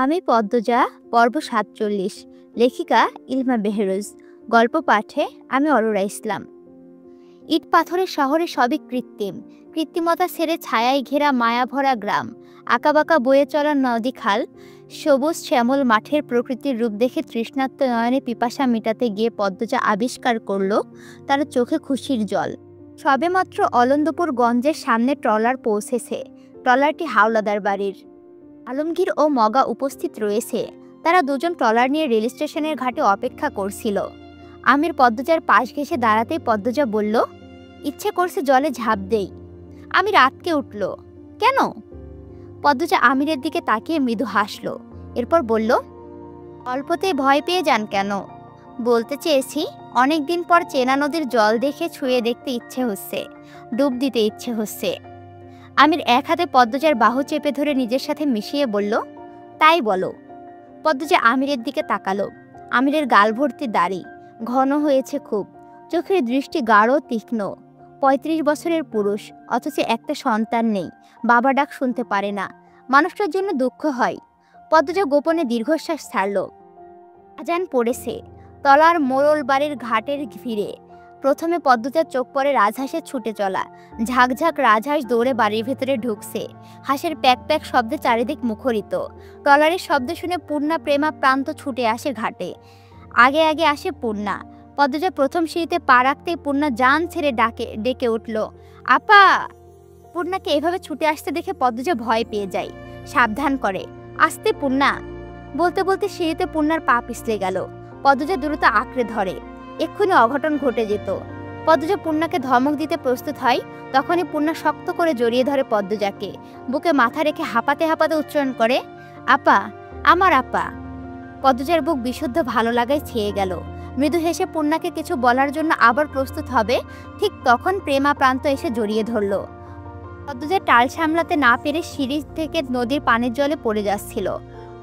আমি পদ্মজা পর্ব ৪৭। লেখিকা ইলমা বেহরোজ। গল্প পাঠে আমি অরোরা ইসলাম। ইট পাথরের শহরে সবই কৃত্রিম। কৃত্রিমতা ছেড়ে ছায়ায় ঘেরা মায়াভরা গ্রাম, আঁকাবাঁকা বয়ে চলা নদী খাল, সবুজ শ্যামল মাঠের প্রকৃতির রূপ দেখে তৃষ্ণার্ত নয়নে পিপাসা মেটাতে গিয়ে পদ্মজা আবিষ্কার করল তার চোখে খুশির জল। সবেমাত্র অলন্দপুর গঞ্জের সামনে ট্রলার পৌঁছেছে। ট্রলারটি হাওলাদার বাড়ির। আলমগীর ও মগা উপস্থিত রয়েছে। তারা দুজন ট্রলার নিয়ে রেল স্টেশনের ঘাটে অপেক্ষা করছিল। আমির পদ্মজার পাশ ঘেঁষে দাঁড়াতেই পদ্মজা বলল, ইচ্ছে করছে জলে ঝাঁপ দেই। আমির আটকে উঠল, কেন? পদ্মজা আমিরের দিকে তাকিয়ে মৃদু হাসল। এরপর বলল, অল্পতেই ভয় পেয়ে যান কেন? বলতে চেয়েছি, অনেকদিন পর চেনা নদীর জল দেখে ছুঁয়ে দেখতে ইচ্ছে হচ্ছে, ডুব দিতে ইচ্ছে হচ্ছে। আমির এক হাতে পদ্মজার বাহু চেপে ধরে নিজের সাথে মিশিয়ে বলল, তাই বলো। পদ্মজা আমিরের দিকে তাকালো। আমিরের গাল ভর্তি দাড়ি, ঘন হয়েছে খুব, চোখের দৃষ্টি গাঢ় তীক্ষ্ণ। ৩৫ বছরের পুরুষ, অথচ একটা সন্তান নেই, বাবা ডাক শুনতে পারে না। মানুষটার জন্য দুঃখ হয়। পদ্মজা গোপনে দীর্ঘশ্বাস ছাড়ল। আজান পড়েছে। তলার মোড়ল বাড়ির ঘাটের ভিড়ে প্রথমে পদ্মজার চোখ পড়ে রাজহাঁসের ছুটে চলা। ঝাঁকঝাঁক রাজহাঁস দৌড়ে বাড়ির ভেতরে ঢুকছে। হাঁসের প্যাক প্যাক শব্দে চারিদিক মুখরিত। ট্রলারের শব্দ শুনে পূর্ণা প্রেমা প্রান্ত ছুটে আসে ঘাটে। আগে আগে আসে পূর্ণা। পদ্মজা প্রথম সিঁড়িতে পা রাখতেই পূর্ণা জান ছেড়ে ডেকে উঠল, আপা! পূর্ণাকে এভাবে ছুটে আসতে দেখে পদ্মজা ভয় পেয়ে যায়। সাবধান করে, আস্তে পূর্ণা। বলতে বলতে সিঁড়িতে পূর্ণার পা পিছলে গেল। পদ্মজা দ্রুত আঁকড়ে ধরে, এক্ষুনি অঘটন ঘটে যেত। পদ্মজা পূর্ণাকে ধমক দিতে প্রস্তুত হয়, তখনই পূর্ণা শক্ত করে জড়িয়ে ধরে পদ্মজাকে। বুকে মাথা রেখে হাঁপাতে হাঁপাতে উচ্চারণ করে, আপা, আমার আপা। পদ্মজার বুক বিশুদ্ধ ভালো লাগায় ছেয়ে গেল। মৃদু হেসে পূর্ণাকে কিছু বলার জন্য আবার প্রস্তুত হবে, ঠিক তখন প্রেমা প্রান্ত এসে জড়িয়ে ধরল। পদ্মজা টাল সামলাতে না পেরে সিঁড়ি থেকে নদীর পানির জলে পড়ে যাচ্ছিল।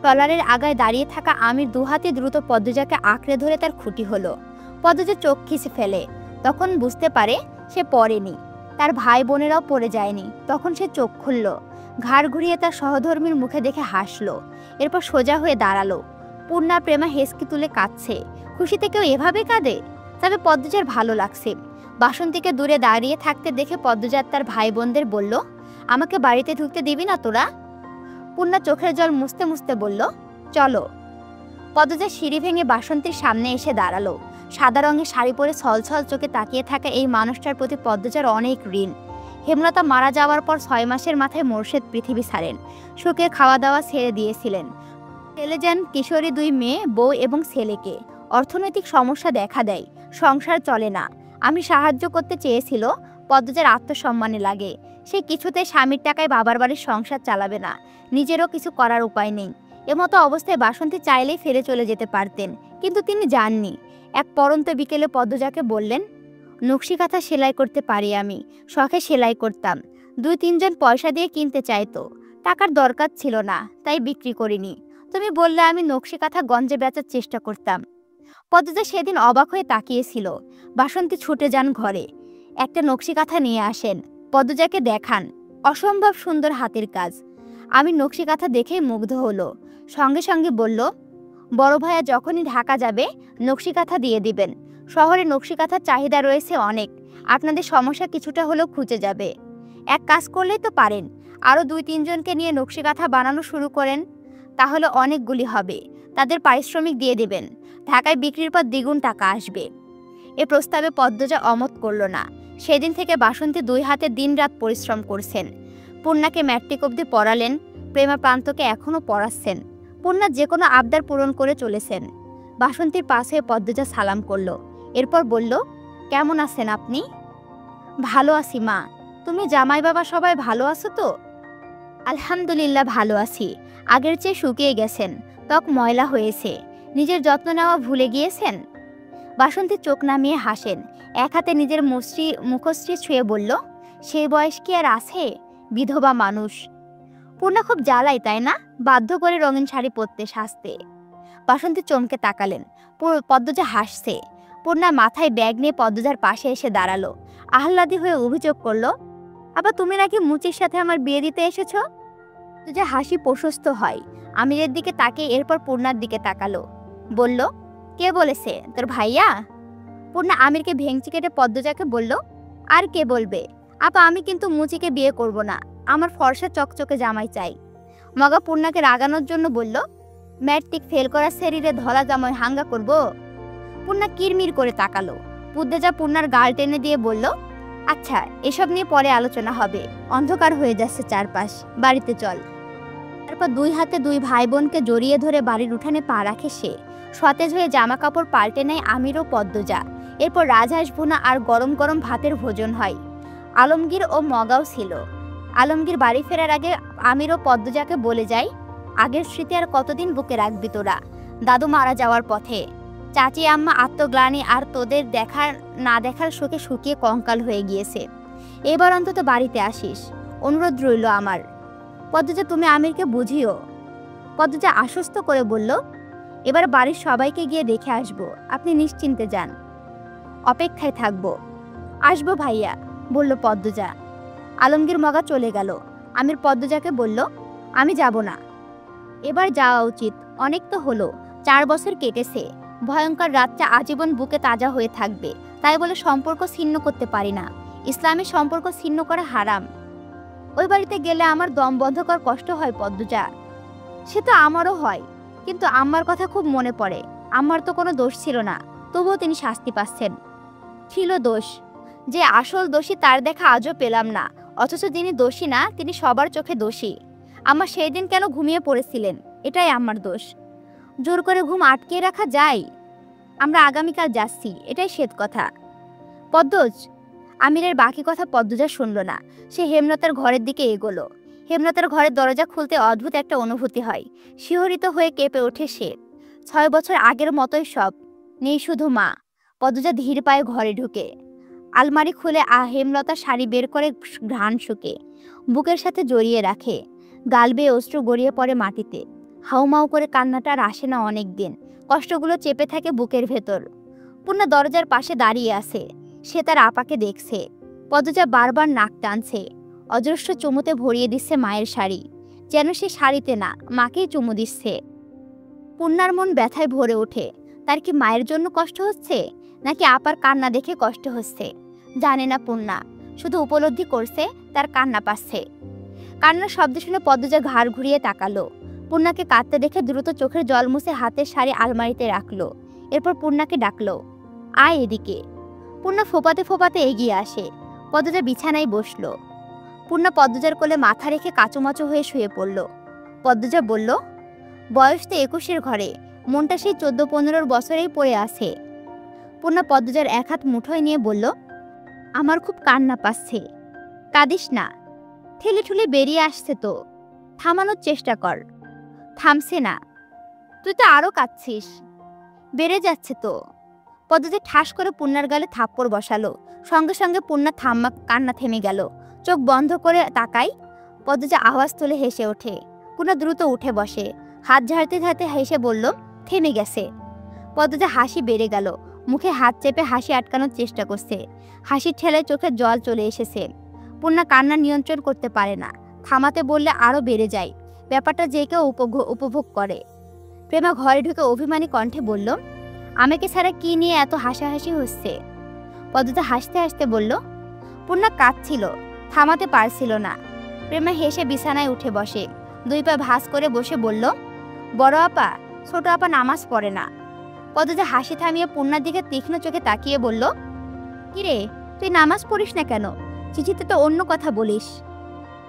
ট্রলারের আগায় দাঁড়িয়ে থাকা আমির দুহাতে দ্রুত পদ্মজাকে আঁকড়ে ধরে তার খুঁটি হলো। পদ্মজা চোখ খিচে ফেলে। তখন বুঝতে পারে সে পড়েনি, তার ভাই বোনেরাও পড়ে যায়নি। তখন সে চোখ খুলল, ঘাড় ঘুরিয়ে তার সহধর্মীর মুখে দেখে হাসলো। এরপর সোজা হয়ে দাঁড়ালো। পূর্ণা প্রেমা হেসকি তুলে কাঁদছে। খুশিতে কেউ এভাবে কাঁদে? তবে পদ্মজার ভালো লাগছে। বাসন্তীকে দূরে দাঁড়িয়ে থাকতে দেখে পদ্মজার তার ভাই বোনদের বলল, আমাকে বাড়িতে ঢুকতে দিবি না তোরা? পূর্ণা চোখের জল মুছতে মুছতে বলল, চলো। পদ্মজা সিঁড়ি ভেঙে বাসন্তীর সামনে এসে দাঁড়ালো। সাদা রঙের শাড়ি পরে ছলছল চোখে তাকিয়ে থাকা এই মানুষটার প্রতি পদ্মজার অনেক ঋণ। হেমলতা মারা যাওয়ার পর ৬ মাসের মাথায় মোর্শেদ পৃথিবী ছাড়েন। সুখে খাওয়া দাওয়া ছেড়ে দিয়েছিলেন। ছেলে যান কিশোরী ২ মেয়ে, বউ এবং ছেলেকে। অর্থনৈতিক সমস্যা দেখা দেয়, সংসার চলে না। আমি সাহায্য করতে চেয়েছিল, পদ্মজার আত্মসম্মানে লাগে। সে কিছুতে স্বামীর টাকায় বাবার বাড়ির সংসার চালাবে না, নিজেরও কিছু করার উপায় নেই। এমতো অবস্থায় বাসন্তী চাইলেই ফিরে চলে যেতে পারতেন, কিন্তু তিনি যাননি। এক পড়ন্ত বিকেলে পদ্মজাকে বললেন, নকশি কাঁথা সেলাই করতে পারি আমি, শখে সেলাই করতাম। ২-৩ জন পয়সা দিয়ে কিনতে চাইতো, টাকার দরকার ছিল না, তাই বিক্রি করিনি। তুমি বললে আমি নকশি কাঁথা গঞ্জে বেচার চেষ্টা করতাম। পদ্মজা সেদিন অবাক হয়ে তাকিয়েছিল। বাসন্তী ছুটে যান ঘরে, একটা নকশি কাঁথা নিয়ে আসেন, পদ্মজাকে দেখান। অসম্ভব সুন্দর হাতের কাজ। আমি নকশি কাঁথা দেখেই মুগ্ধ হলো। সঙ্গে সঙ্গে বলল, বড় ভাইয়া যখনই ঢাকা যাবে নকশি কাঁথা দিয়ে দিবেন। শহরে নকশি কাঁথার চাহিদা রয়েছে অনেক, আপনাদের সমস্যা কিছুটা হলেও খুঁজে যাবে। এক কাজ করলেই তো পারেন, আরও ২-৩ জনকে নিয়ে নকশি কাঁথা বানানো শুরু করেন, তাহলে অনেকগুলি হবে। তাদের পারিশ্রমিক দিয়ে দেবেন, ঢাকায় বিক্রির পর দ্বিগুণ টাকা আসবে। এ প্রস্তাবে পদ্মজা অমত করল না। সেদিন থেকে বাসন্তী ২ হাতে দিনরাত পরিশ্রম করছেন। পূর্ণাকে ম্যাট্রিক অবধি পড়ালেন, প্রেমা প্রান্তকে এখনও পড়াচ্ছেন। পূর্ণা যে কোনো আবদার পূরণ করে চলেছেন। বাসন্তীর পাশে পদ্মজা সালাম করল। এরপর বলল, কেমন আছেন আপনি? ভালো আছি মা, তুমি জামাই বাবা সবাই ভালো আছো তো? আলহামদুলিল্লাহ ভালো আছি। আগের চেয়ে শুকিয়ে গেছেন, ত্বক ময়লা হয়েছে। নিজের যত্ন নেওয়া ভুলে গিয়েছেন? বাসন্তী চোখ নামিয়ে হাসেন। এক হাতে নিজের মুখশ্রী ছুঁয়ে বলল, সেই বয়স কি আর আছে, বিধবা মানুষ। পূর্ণা খুব জ্বালাই তাই না, বাধ্য করে রঙিন শাড়ি পরতে সাজতে। বাসন্তী চমকে তাকালেন। পদ্মজা হাসছে। পূর্ণা মাথায় ব্যাগ নিয়ে পদ্মজার পাশে এসে দাঁড়ালো। আহ্লাদী হয়ে অভিযোগ করল, আবার তুমি নাকি মুচির সাথে আমার বিয়ে দিতে এসেছো? যে হাসি প্রশস্ত হয়। আমিরের দিকে তাকিয়ে এরপর পূর্ণার দিকে তাকালো, বলল, কে বলেছে, তোর ভাইয়া? পূর্ণা আমিরকে ভেঙচি কেটে পদ্মজাকে বলল, আর কে বলবে? আপা, আমি কিন্তু মুচিকে বিয়ে করব না, আমার ফর্সা চকচকে জামাই চাই। মগা পূর্ণাকে রাগানোর জন্য বলল, ম্যাট্রিক ফেল করা শরীরে ধলা জামাই হাঙ্গা করব? পূর্ণা কিরমির করে তাকালো। পদ্মজা পূর্ণার গাল টেনে দিয়ে বলল, আচ্ছা, এসব নিয়ে পরে আলোচনা হবে, অন্ধকার হয়ে যাচ্ছে চারপাশ, বাড়িতে চল। তারপর দুই হাতে দুই ভাই বোনকে জড়িয়ে ধরে বাড়ির উঠানে পা রাখে সে। সতেজ হয়ে জামা কাপড় পাল্টে নেয় আমির ও পদ্মজা। এরপর রাজহাঁস ভুনা আর গরম গরম ভাতের ভোজন হয়। আলমগীর ও মগাও ছিল। আলমগীর বাড়ি ফেরার আগে আমির ও পদ্মজাকে বলে যায়, আগের স্মৃতি আর কতদিন বুকে রাখবি তোরা? দাদু মারা যাওয়ার পথে, চাচি আম্মা আত্মগ্লানি আর তোদের দেখার না দেখার শোকে শুকিয়ে কঙ্কাল হয়ে গিয়েছে। এবার অন্তত বাড়িতে আসিস, অনুরোধ রইল আমার। পদ্মজা, তুমি আমিরকে বুঝিও। পদ্মজা আশ্বস্ত করে বলল, এবার বাড়ির সবাইকে গিয়ে দেখে আসবো, আপনি নিশ্চিন্তে যান, অপেক্ষায় থাকবো। আসবো ভাইয়া, বলল পদ্মজা। আলমগীর মগা চলে গেল। আমির পদ্মজাকে বলল, আমি যাব না, এবার যাওয়া উচিত, অনেক তো হলো, 4 বছর কেটেছে, ভয়ঙ্কর রাতটা আজীবন বুকে তাজা হয়ে থাকবে, তাই বলে সম্পর্ক ছিন্ন করতে পারি না, ইসলামে সম্পর্ক ছিন্ন করা হারাম। ওই বাড়িতে গেলে আমার দম বন্ধ করার কষ্ট হয় পদ্মজা। সে তো আমারও হয়, কিন্তু আম্মার কথা খুব মনে পড়ে। আম্মার তো কোনো দোষ ছিল না, তবুও তিনি শাস্তি পাচ্ছেন। ছিল দোষ, যে আসল দোষী তার দেখা আজও পেলাম না, অথচ যিনি দোষী না তিনি সবার চোখে দোষী। আম্মা সেই দিন কেন ঘুমিয়ে পড়েছিলেন, এটাই আমার দোষ। জোর করে ঘুম আটকে রাখা যায়? আমরা আগামীকাল যাচ্ছি, এটাই শ্বেত কথা। পদ্মজ, আমিরের বাকি কথা পদ্মজা শুনল না। সে হেমলতার ঘরের দিকে এগোলো। হেমলতার ঘরের দরজা খুলতে অদ্ভুত একটা অনুভূতি হয়। শিহরিত হয়ে কেঁপে ওঠে সে। 6 বছর আগের মতোই সব, নেই শুধু মা। পদ্মজা ধীর পায়ে ঘরে ঢুকে আলমারি খুলে হেমলতার শাড়ি বের করে ঘ্রাণ শুকে বুকের সাথে জড়িয়ে রাখে। গাল বেয়ে অশ্রু গড়িয়ে পড়ে মাটিতে। হাউমাউ করে কান্নাটা আর আসে না অনেক দিন। কষ্টগুলো চেপে থাকে বুকের ভেতর। পূর্ণা দরজার পাশে দাঁড়িয়ে আছে। সে তার আপাকে দেখছে। পদ্মজা বারবার নাক টানছে। অজস্র চুমুতে ভরিয়ে দিচ্ছে মায়ের শাড়ি, যেন সে শাড়িতে না, মাকেই চুমু দিচ্ছে। পূর্ণার মন ব্যথায় ভরে ওঠে। তার কি মায়ের জন্য কষ্ট হচ্ছে, নাকি আপার কান্না দেখে কষ্ট হচ্ছে? জানে না পূর্ণা, শুধু উপলব্ধি করছে তার কান্না পাচ্ছে। কান্নার শব্দ শুনে পদ্মজা ঘাড় ঘুরিয়ে তাকালো। পূর্ণাকে কাঁদতে দেখে দ্রুত চোখের জল মুছে হাতের শাড়ি আলমারিতে রাখলো। এরপর পূর্ণাকে ডাকলো, আয় এদিকে। পূর্ণা ফোপাতে ফোপাতে এগিয়ে আসে। পদ্মজা বিছানায় বসলো। পূর্ণা পদ্মজার কোলে মাথা রেখে কাচুমাচু হয়ে শুয়ে পড়ল। পদ্মজা বলল, বয়স তো 21-এর ঘরে, মনটা সেই 14-15 বছরেই পড়ে আছে। পূর্ণা পদ্মজার এক হাত মুঠোয় নিয়ে বলল, আমার খুব কান্না পাচ্ছে, কাঁদিস না, ঠেলে ঠুলে বেরিয়ে আসছে তো, থামানোর চেষ্টা কর। থামছে না, তুই তো আরো কাঁদছিস, বেড়ে যাচ্ছে তো। পদ্মজা ঠাস করে পূর্ণার গালে থাপ্পড় বসালো। সঙ্গে সঙ্গে পূর্ণা কান্না থেমে গেল। চোখ বন্ধ করে তাকাই। পদ্মজা আওয়াজ তুলে হেসে ওঠে। পূর্ণা দ্রুত উঠে বসে, হাত ঝাড়তে ঝাড়তে হেসে বলল, থেমে গেছে। পদ্মজা হাসি বেড়ে গেল। মুখে হাত চেপে হাসি আটকানোর চেষ্টা করছে। হাসির ঠেলায় চোখে জল চলে এসেছে। পূর্ণা কান্না নিয়ন্ত্রণ করতে পারে না। থামাতে বললে আরো বেড়ে যায়। ব্যাপারটা যে কেউ উপভোগ করে। প্রেমা ঘরে ঢুকে অভিমানী কণ্ঠে বলল, আমাকে ছাড়া কি নিয়ে এত হাসাহাসি হচ্ছে? পদ্মজা হাসতে হাসতে বলল, পূর্ণা কাঁদছিল, থামাতে পারছিল না। প্রেমা হেসে বিছানায় উঠে বসে। 2 পা ভাঁজ করে বসে বলল, বড় আপা, ছোট আপা নামাজ পড়ে না। পদ্মজা হাসি থামিয়ে পূর্ণার দিকে তীক্ষ্ণ চোখে তাকিয়ে বলল, কিরে, তুই নামাজ পড়িস না কেন? চিঠিতে তো অন্য কথা বলিস।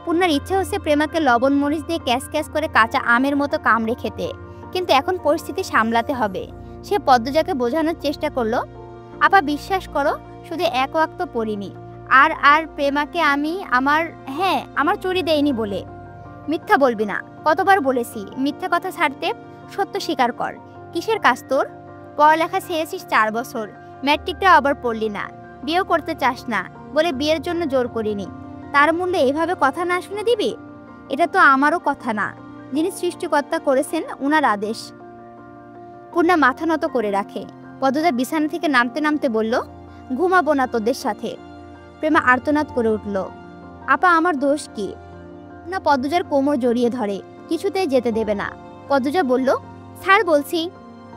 পূর্ণার ইচ্ছে হচ্ছে প্রেমাকে লবণ মরিচ দিয়ে ক্যাশ ক্যাশ করে কাঁচা আমের মতো কামড়ে খেতে, কিন্তু এখন পরিস্থিতি সামলাতে হবে। সে পদ্মজাকে বোঝানোর চেষ্টা করলো, আপা বিশ্বাস করো, শুধু 1 ওয়াক্ত পড়িনি। আর প্রেমাকে আমি আমার চুরি দেয়নি বলে। মিথ্যা বলবি না, কতবার বলেছি মিথ্যা কথা ছাড়তে, সত্য স্বীকার কর। কিসের কাজ তোর? পড়ালেখা ছেড়েছিস 4 বছর, ম্যাট্রিকটা আবার পড়লি না, বিয়েও করতে চাস না বলে বিয়ের জন্য জোর করিনি। তার মূল্যে এভাবে কথা না শুনে দিবি? এটা তো আমারও কথা না, যিনি সৃষ্টিকর্তা করেছেন উনার আদেশ। পূর্ণা মাথা নত করে রাখে। পদ্মজা বিছানা থেকে নামতে নামতে বলল, ঘুমাবো না তোদের সাথে। প্রেমা আর্তনাদ করে উঠল, আপা আমার দোষ কি? পূর্ণা পদ্মজার কোমর জড়িয়ে ধরে, কিছুতেই যেতে দেবে না। পদ্মজা বলল, স্যার বলছি।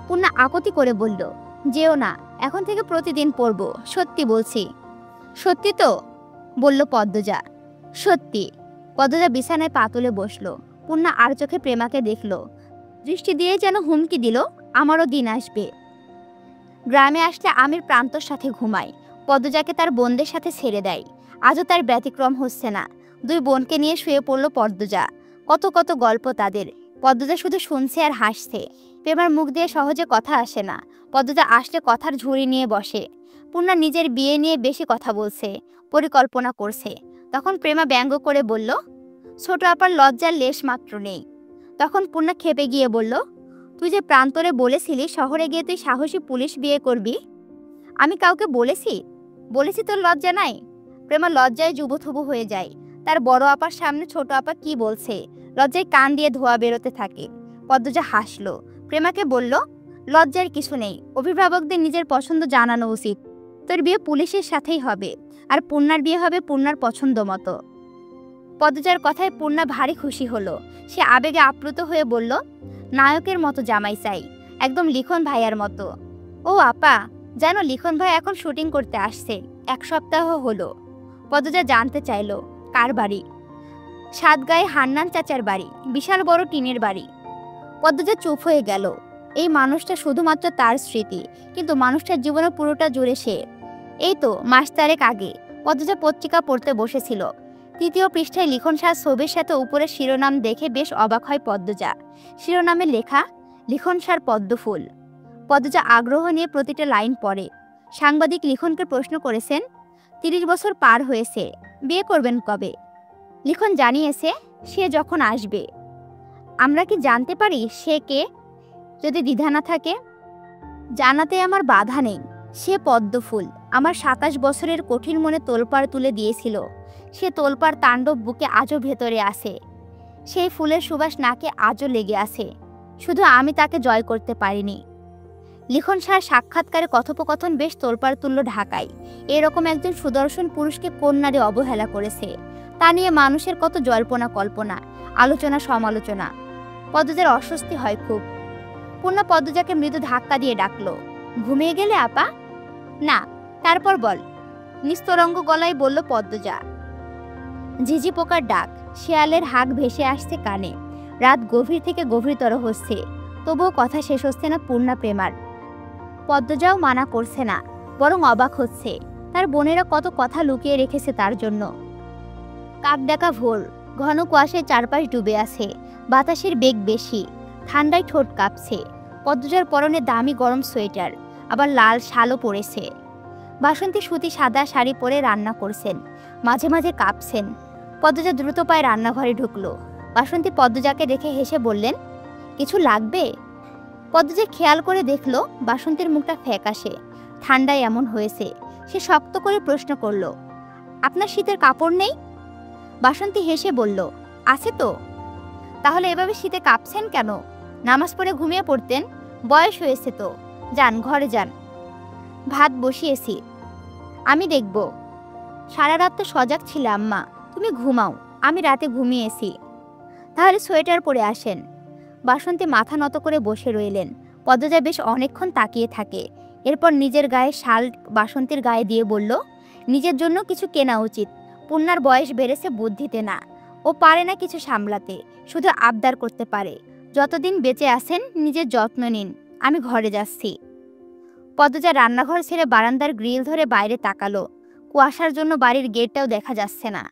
পূর্ণা আকতি করে বলল, যেও না, এখন থেকে প্রতিদিন পড়ব, সত্যি বলছি। সত্যি তো? বলল পদ্মজা। সত্যি। পদ্মজা বিছানায় পা তুলে বসলো। পূর্ণা আর চোখে প্রেমাকে দেখল, দৃষ্টি দিয়ে যেন হুমকি দিল, আমারও দিন আসবে। গ্রামে আসলে আমির প্রান্তর সাথে ঘুমায়, পদ্মজাকে তার বোনদের সাথে ছেড়ে দেয়। আজও তার ব্যতিক্রম হচ্ছে না। দুই বোনকে নিয়ে শুয়ে পড়ল পদ্মজা। কত কত গল্প তাদের। পদ্মজা শুধু শুনছে আর হাসছে। প্রেমার মুখ দিয়ে সহজে কথা আসে না। পদ্মজা আসলে কথার ঝুড়ি নিয়ে বসে। পূর্ণা নিজের বিয়ে নিয়ে বেশি কথা বলছে, পরিকল্পনা করছে। তখন প্রেমা ব্যঙ্গ করে বলল, ছোট আপার লজ্জার লেশ মাত্র নেই। তখন পূর্ণা খেপে গিয়ে বলল, তুই যে প্রান্তরে বলেছিলি শহরে গিয়ে তুই সাহসী পুলিশ বিয়ে করবি, আমি কাউকে বলেছি তোর লজ্জা নাই? প্রেমা লজ্জায় জুবুথুবু হয়ে যায়। তার বড় আপার সামনে ছোট আপা কি বলছে, লজ্জায় কান দিয়ে ধোয়া বেরোতে থাকে। পদ্মজা হাসলো। প্রেমাকে বলল, লজ্জার কিছু নেই, অভিভাবকদের নিজের পছন্দ জানানো উচিত। তোর বিয়ে পুলিশের সাথেই হবে, আর পূর্ণার বিয়ে হবে পূর্ণার পছন্দ মতো। পদ্মজার কথায় পূর্ণা ভারী খুশি হলো। সে আবেগে আপ্লুত হয়ে বলল, নায়কের মতো জামাই চাই, একদম লিখন ভাইয়ার মতো। ও আপা, জানো লিখন ভাই এখন শুটিং করতে আসছে, 1 সপ্তাহ হলো। পদ্মজা জানতে চাইল, কার বাড়ি? সাতগাঁয়ে হান্নান চাচার বাড়ি, বিশাল বড় টিনের বাড়ি। পদ্মজা চুপ হয়ে গেল। এই মানুষটা শুধুমাত্র তার স্মৃতি, কিন্তু মানুষটার জীবনে পুরোটা জুড়ে সে। এই তো মাস 3 আগে পদ্মজা পত্রিকা পড়তে বসেছিল। 3য় পৃষ্ঠায় লিখন শাহ ছবির সাথে উপরের শিরোনাম দেখে বেশ অবাক হয় পদ্মজা। শিরোনামে লেখা, লিখন শাহর পদ্মফুল। পদ্মজা আগ্রহ নিয়ে প্রতিটা লাইন পড়ে। সাংবাদিক লিখনকে প্রশ্ন করেছেন, 30 বছর পার হয়েছে, বিয়ে করবেন কবে? লিখন জানিয়েছে, সে যখন আসবে। আমরা কি জানতে পারি সে কে? যদি দ্বিধা না থাকে। জানাতে আমার বাধা নেই। সে পদ্মফুল। আমার 27 বছরের কঠিন মনে তোলপাড় তুলে দিয়েছিল। সে তোলপাড় তাণ্ডব বুকে আজও ভেতরে আছে। সেই ফুলের সুবাস নাকে আজও লেগে আছে। শুধু আমি তাকে জয় করতে পারিনি। লিখন শাহর সাক্ষাৎকারে কথোপকথন বেশ তোলপাড় তুলল ঢাকায়। এরকম একজন সুদর্শন পুরুষকে কোন নারী অবহেলা করেছে, তা নিয়ে মানুষের কত জল্পনা কল্পনা, আলোচনা সমালোচনা। পদ্মজার অস্বস্তি হয় খুব। পূর্ণা পদ্মজাকে মৃদু ধাক্কা দিয়ে ডাকলো, ঘুমিয়ে গেলে আপা? না। তারপর বল, নিস্তরঙ্গ গলায় বলল পদ্মজা। ঝিঝি পোকার ডাক, শেয়ালের হাঁক ভেসে আসছে কানে। রাত গভীর থেকে গভীরতর হচ্ছে, তবুও কথা শেষ হচ্ছে না পূর্ণা প্রেমার। পদ্মজাও মানা করছে না, বরং অবাক হচ্ছে। তার বোনেরা কত কথা লুকিয়ে রেখেছে তার জন্য। কাক ডাকা ভোর, ঘন কুয়াশায় চারপাশ ডুবে আছে। বাতাসের বেগ বেশি, ঠান্ডায় ঠোঁট কাঁপছে। পদ্মজার পরনে দামি গরম সোয়েটার, আবার লাল শালও পরেছে। বাসন্তী সুতি সাদা শাড়ি পরে রান্না করছেন, মাঝে মাঝে কাঁপছেন। পদ্মজা দ্রুত পায়ে রান্নাঘরে ঢুকলো। বাসন্তী পদ্মজাকে দেখে হেসে বললেন, কিছু লাগবে? পদ্মজা খেয়াল করে দেখলো বাসন্তীর মুখটা ফ্যাকাশে, ঠান্ডায় এমন হয়েছে। সে শক্ত করে প্রশ্ন করল, আপনার শীতের কাপড় নেই? বাসন্তী হেসে বলল, আছে তো। তাহলে এভাবে শীতে কাঁপছেন কেন? নামাজ পড়ে ঘুমিয়ে পড়তেন, বয়স হয়েছে তো। যান ঘরে যান, ভাত বসিয়েছি, আমি দেখব। সারা রাত তো সজাগ ছিল আম্মা, তুমি ঘুমাও, আমি রাতে ঘুমিয়েছি। তাহলে সোয়েটার পরে আসেন। বাসন্তী মাথা নত করে বসে রইলেন। পদ্মজা বেশ অনেকক্ষণ তাকিয়ে থাকে। এরপর নিজের গায়ে শাল বাসন্তীর গায়ে দিয়ে বলল, নিজের জন্য কিছু কেনা উচিত। পূর্ণার বয়স বেড়েছে বুদ্ধিতে না, ও পারে না কিছু সামলাতে, শুধু আবদার করতে পারে। যতদিন বেঁচে আছেন নিজের যত্ন নিন, আমি ঘরে যাচ্ছি। পদ্মজা রান্নাঘর ছেড়ে বারান্দার গ্রিল ধরে বাইরে তাকালো। কুয়াশার জন্য বাড়ির গেটটাও দেখা যাচ্ছে না।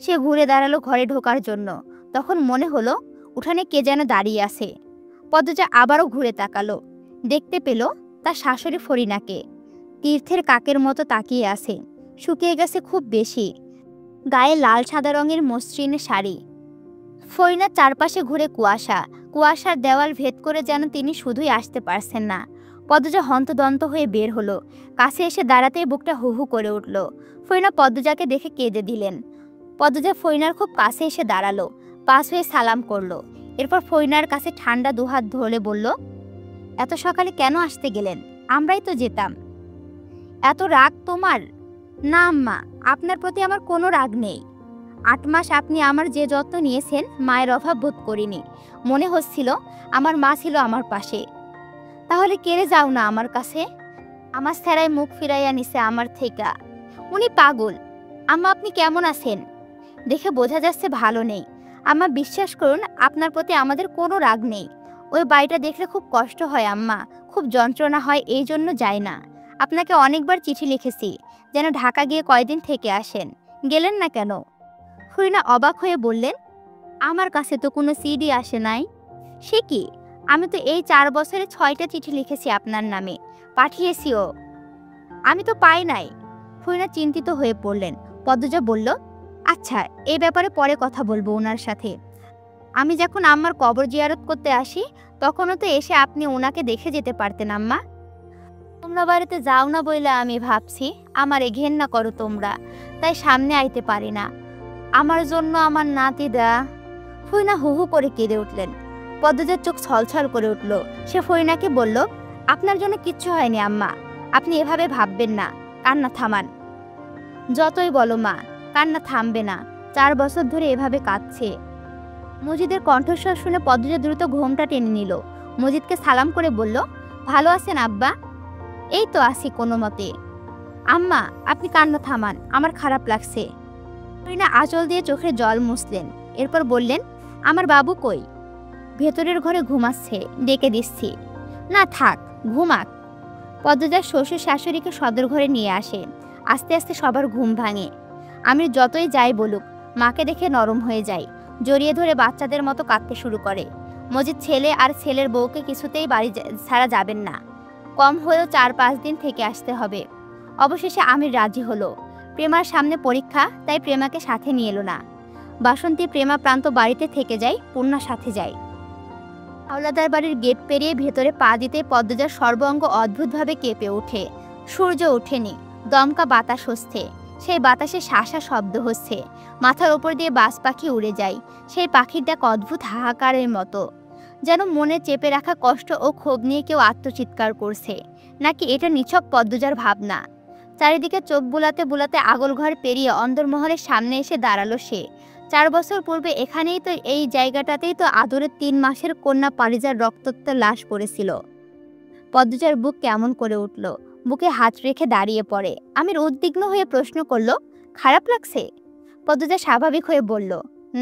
সে ঘুরে দাঁড়ালো ঘরে ঢোকার জন্য। তখন মনে হলো উঠানে কে যেন দাঁড়িয়ে আছে। পদ্মজা আবারও ঘুরে তাকালো। দেখতে পেল তার শাশুড়ি ফরিনাকে। তীর্থের কাকের মতো তাকিয়ে আছে, শুকিয়ে গেছে খুব বেশি। গায়ে লাল সাদা রঙের মসৃণ শাড়ি। ফরিনার চারপাশে ঘুরে কুয়াশা, কুয়াশার দেওয়াল ভেদ করে যেন তিনি শুধুই আসতে পারছেন না। পদ্মজা হন্তদন্ত হয়ে বের হলো। কাছে এসে দাঁড়াতেই বুকটা হু হু করে উঠল। ফরিনা পদ্মজাকে দেখে কেঁদে দিলেন। পদ্মজা ফরিনার খুব কাছে এসে দাঁড়ালো, পাশ হয়ে সালাম করলো। এরপর ফরিনার কাছে ঠান্ডা দুহাত ধরে বলল, এত সকালে কেন আসতে গেলেন? আমরাই তো যেতাম। এত রাগ তোমার? না আম্মা, আপনার প্রতি আমার কোনো রাগ নেই। 8 মাস আপনি আমার যে যত্ন নিয়েছেন মায়ের অভাব বোধ করিনি। মনে হচ্ছিল আমার মা ছিল আমার পাশে। তাহলে কেড়ে যাও না আমার কাছে। আমার স্যারাই মুখ ফিরাইয়া নিছে আমার থেকে। উনি পাগল। আম্মা আপনি কেমন আছেন? দেখে বোঝা যাচ্ছে ভালো নেই। আম্মা বিশ্বাস করুন আপনার প্রতি আমাদের কোনো রাগ নেই। ওই বাড়িটা দেখলে খুব কষ্ট হয় আম্মা, খুব যন্ত্রণা হয়, এই জন্য যাই না। আপনাকে অনেকবার চিঠি লিখেছি যেন ঢাকা গিয়ে কয়দিন থেকে আসেন, গেলেন না কেন? হরিণা অবাক হয়ে বললেন, আমার কাছে তো কোনো সিডি আসে নাই। সে কি? আমি তো এই 4 বছরে 6টা চিঠি লিখেছি আপনার নামে, পাঠিয়েছিও। আমি তো পাই নাই। হরিণা চিন্তিত হয়ে পড়লেন। পদ্মজা বলল, আচ্ছা এই ব্যাপারে পরে কথা বলবো ওনার সাথে। আমি যখন আম্মার কবর জিয়ারত করতে আসি তখনও তো এসে আপনি ওনাকে দেখে যেতে পারতেন আম্মা। তোমরা বাড়িতে যাও না বইলে আমি ভাবছি আমারে ঘেন্না করো তোমরা, তাই সামনে আইতে পারি না। আমার জন্য আমার নাতিদা। ফরিনা হু হু করে কেঁদে উঠলেন। পদ্মজার চোখ ছলছল করে উঠল। সে ফরিনাকে বলল, আপনার জন্য কিচ্ছু হয়নি আম্মা, আপনি এভাবে ভাববেন না। কান্না থামান। যতই বলো মা, কান্না থামবে না। 4 বছর ধরে এভাবে কাঁদছে। মজিদের কণ্ঠস্বর শুনে পদ্মজা দ্রুত ঘোমটা টেনে নিল। মজিদকে সালাম করে বলল, ভালো আছেন আব্বা? এই তো আছি কোনো মতে। আম্মা আপনি কান্না থামান, আমার খারাপ লাগছে। ফরিনা আঁচল দিয়ে চোখের জল মুছলেন। এরপর বললেন, আমার বাবু কই? ভেতরের ঘরে ঘুমাচ্ছে, ডেকে দিচ্ছি। না থাক, ঘুমাক। পদ্মজার শ্বশুর শাশুড়িকে সদর ঘরে নিয়ে আসে। আস্তে আস্তে সবার ঘুম ভাঙে। আমি যতই যাই বলুক, মাকে দেখে নরম হয়ে যায়। জড়িয়ে ধরে বাচ্চাদের মতো কাঁদতে শুরু করে। মজিদ ছেলে আর ছেলের বউকে কিছুতেই বাড়ি ছাড়া যাবেন না। কম হলেও 4-5 দিন থেকে আসতে হবে। অবশেষে আমির রাজি হলো। প্রেমার সামনে পরীক্ষা, তাই প্রেমাকে সাথে নিয়ে এলো না। বাসন্তী প্রেমা প্রান্ত বাড়িতে থেকে যায়, পূর্ণার সাথে যায়। হাওলাদার বাড়ির গেট পেরিয়ে ভেতরে পা দিতে পদ্মজার সর্বাঙ্গ অদ্ভুতভাবে কেঁপে ওঠে। সূর্য ওঠেনি, দমকা বাতাস হচ্ছে। সেই বাতাসে শাঁসা শব্দ হচ্ছে। মাথার ওপর দিয়ে বাজ পাখি উড়ে যায়। সেই পাখির ডাক অদ্ভুত হাহাকারের মতো, যেন মনে চেপে রাখা কষ্ট ও ক্ষোভ নিয়ে কেউ আত্মচিৎকার করছে। নাকি এটা নিছক পদ্মজার ভাবনা? চারিদিকে চোখ বুলাতে বুলাতে আগল ঘর পেরিয়ে অন্দরমহলের সামনে এসে দাঁড়ালো সে। 4 বছর পূর্বে এখানেই তো, এই জায়গাটাতেই তো আদরের 3 মাসের কন্যা পারিজার রক্তাক্ত লাশ পড়েছিল। পদ্মজার বুক কেমন করে উঠল। বুকে হাত রেখে দাঁড়িয়ে পড়ে। আমির উদ্বিগ্ন হয়ে প্রশ্ন করল, খারাপ লাগছে? পদ্মজা স্বাভাবিক হয়ে বলল,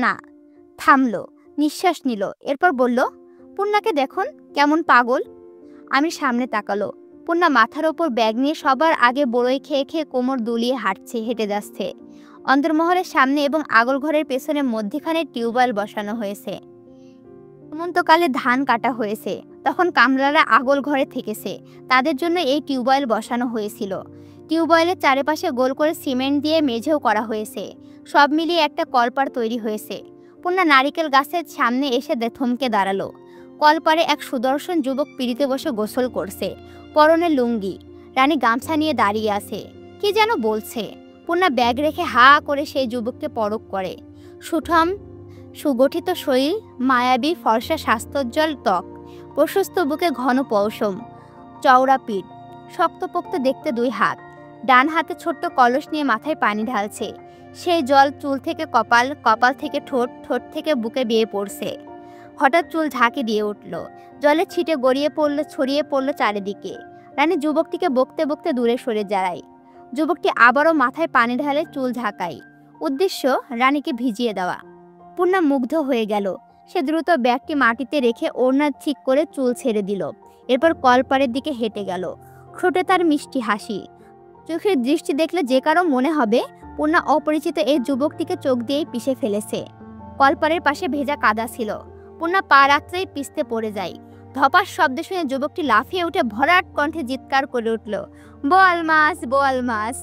না। থামলো, নিঃশ্বাস নিল। এরপর বলল, পূর্ণাকে দেখুন কেমন পাগল। আমির সামনে তাকালো। পূর্ণা মাথার ওপর ব্যাগ নিয়ে সবার আগে বড়ই খেয়ে খেয়ে কোমর দুলিয়ে হেঁটে যাচ্ছে। অন্দরমহলের সামনে এবং আগল ঘরের পেছনে মধ্যখানে টিউবওয়েল বসানো হয়েছে। হেমন্তকালে ধান কাটা হয়েছে, তখন কামলারা আগল ঘরে থেকেছে। তাদের জন্য এই টিউবওয়েল বসানো হয়েছিল। টিউবওয়েলের চারিপাশে গোল করে সিমেন্ট দিয়ে মেঝেও করা হয়েছে। সব মিলিয়ে একটা কলপার তৈরি হয়েছে। পূর্ণা নারিকেল গাছের সামনে এসে থমকে দাঁড়ালো। কলপারে এক সুদর্শন যুবক পিড়িতে বসে গোসল করছে, পরনে লুঙ্গি। রানী গামছা নিয়ে দাঁড়িয়ে আছে, কি যেন বলছে। পূর্ণা ব্যাগ রেখে হা করে সেই যুবককে পরখ করে। সুঠম সুগঠিত শরীর, মায়াবী ফর্সা স্বাস্থ্যোজ্জ্বল ত্বক, প্রশস্ত বুকে ঘন পশম, চওড়া পিঠ, শক্তপোক্ত দেখতে 2 হাত। ডান হাতে ছোট্ট কলস নিয়ে মাথায় পানি ঢালছে। সেই জল চুল থেকে কপাল, কপাল থেকে ঠোঁট, ঠোঁট থেকে বুকে বেয়ে পড়ছে। হঠাৎ চুল ঝাঁকি দিয়ে উঠল। জলের ছিটে ছড়িয়ে পড়ল চারিদিকে। রানী যুবকটিকে বকতে বকতে দূরে সরে যায়। যুবকটি আবারও মাথায় পানি ঢালে, চুল ঝাঁকায়। উদ্দেশ্য রানীকে ভিজিয়ে দেওয়া। পূর্ণা মুগ্ধ হয়ে গেল। সে দ্রুত ব্যাগটি মাটিতে রেখে ওড়না ঠিক করে চুল ছেড়ে দিল। এরপর কলপারের দিকে হেঁটে গেল। ঠোঁটে তার মিষ্টি হাসি। চোখের দৃষ্টি দেখলে যে কারো মনে হবে পূর্ণা অপরিচিত এই যুবকটিকে চোখ দিয়েই পিষে ফেলেছে। কলপারের পাশে ভেজা কাদা ছিল। পূর্ণা পা রাখতেই পিছতে পড়ে যায়। ধপাস শব্দ শুনে যুবকটি লাফিয়ে উঠে ভরাট কণ্ঠে চিৎকার করে উঠল, বোয়াল মাছ, বোয়াল মাছ।